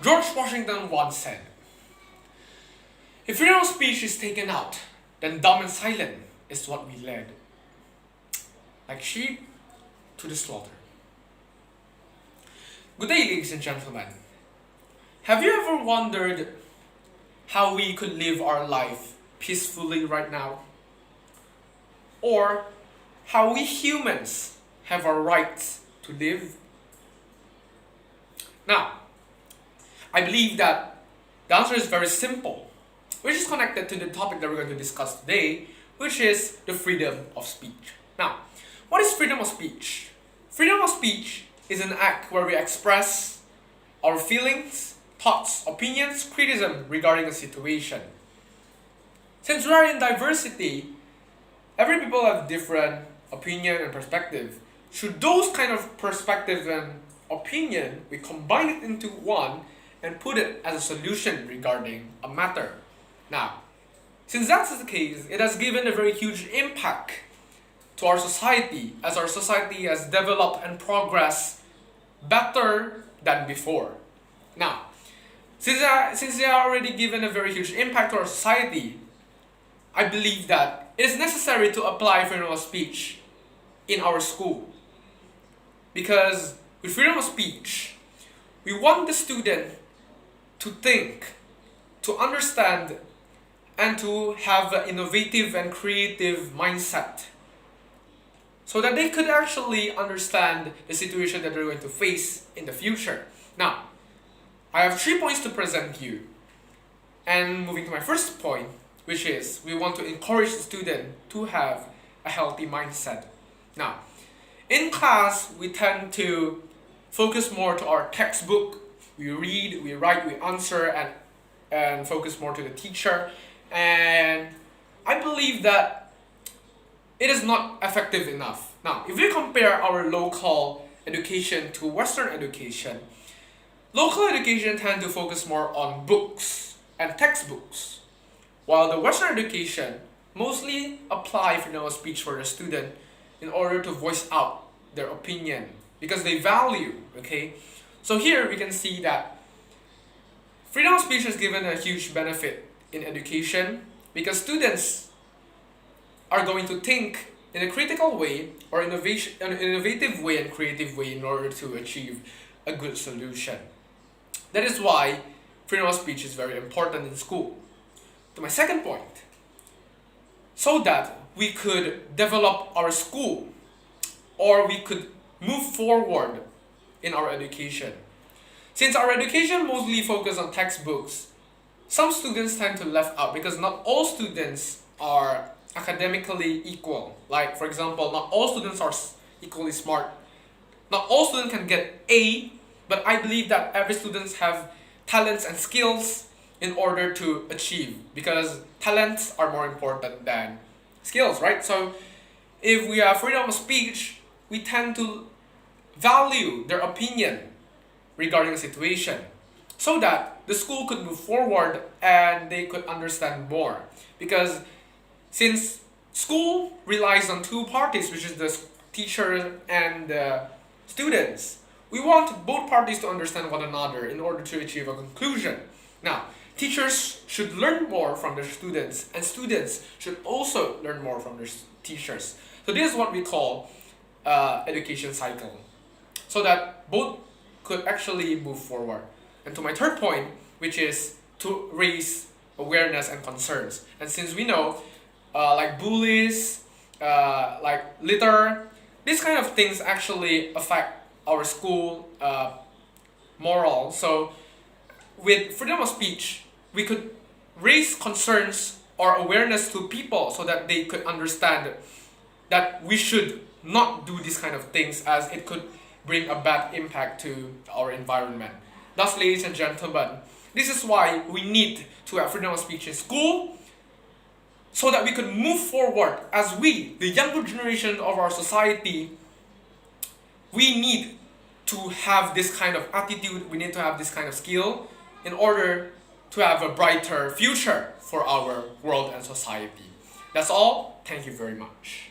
George Washington once said, "If freedom of speech is taken out, then dumb and silent is what we led, like sheep to the slaughter." Good day, ladies and gentlemen. Have you ever wondered how we could live our life peacefully right now? Or how we humans have our rights to live? Now, I believe that the answer is very simple, which is connected to the topic that we're going to discuss today, which is the freedom of speech. Now, what is freedom of speech? Freedom of speech is an act where we express our feelings, thoughts, opinions, criticism regarding a situation. Since we are in diversity, every people have different opinion and perspective. Should those kind of perspective and opinion, we combine it into one and put it as a solution regarding a matter. Now, since that's the case, it has given a very huge impact to our society, as our society has developed and progressed better than before. Now, since they are already given a very huge impact to our society, I believe that it is necessary to apply freedom of speech in our school. Because with freedom of speech, we want the student to think, to understand, and to have an innovative and creative mindset, so that they could actually understand the situation that they're going to face in the future. Now, I have 3 points to present you. And moving to my first point, which is we want to encourage the student to have a healthy mindset. Now, in class, we tend to focus more to our textbook. We read, we write, we answer, and focus more to the teacher. And I believe that it is not effective enough. Now, if we compare our local education to Western education, local education tend to focus more on books and textbooks, while the Western education mostly apply freedom of speech for the student in order to voice out their opinion because they value, okay? So here we can see that freedom of speech has given a huge benefit in education because students are going to think in a critical way or an innovative way and creative way in order to achieve a good solution. That is why freedom of speech is very important in school. To my second point, so that we could develop our school or we could move forward in our education. Since our education mostly focuses on textbooks, some students tend to left out because not all students are academically equal. Like, for example, not all students are equally smart. Not all students can get A, but I believe that every student have talents and skills in order to achieve, because talents are more important than skills, right? So if we have freedom of speech, we tend to value their opinion regarding a situation so that the school could move forward and they could understand more. Because since school relies on two parties, which is the teacher and the students, we want both parties to understand one another in order to achieve a conclusion. Now, teachers should learn more from their students, and students should also learn more from their teachers. So this is what we call education cycle, so that both could actually move forward. And to my third point, which is to raise awareness and concerns. And since we know, like bullies, like litter, these kind of things actually affect our school moral. So with freedom of speech, we could raise concerns or awareness to people so that they could understand that we should not do these kind of things, as it could bring a bad impact to our environment. Thus, ladies and gentlemen, this is why we need to have freedom of speech in school, so that we could move forward as we, the younger generation of our society. We need to have this kind of attitude, we need to have this kind of skill in order to have a brighter future for our world and society. That's all. Thank you very much.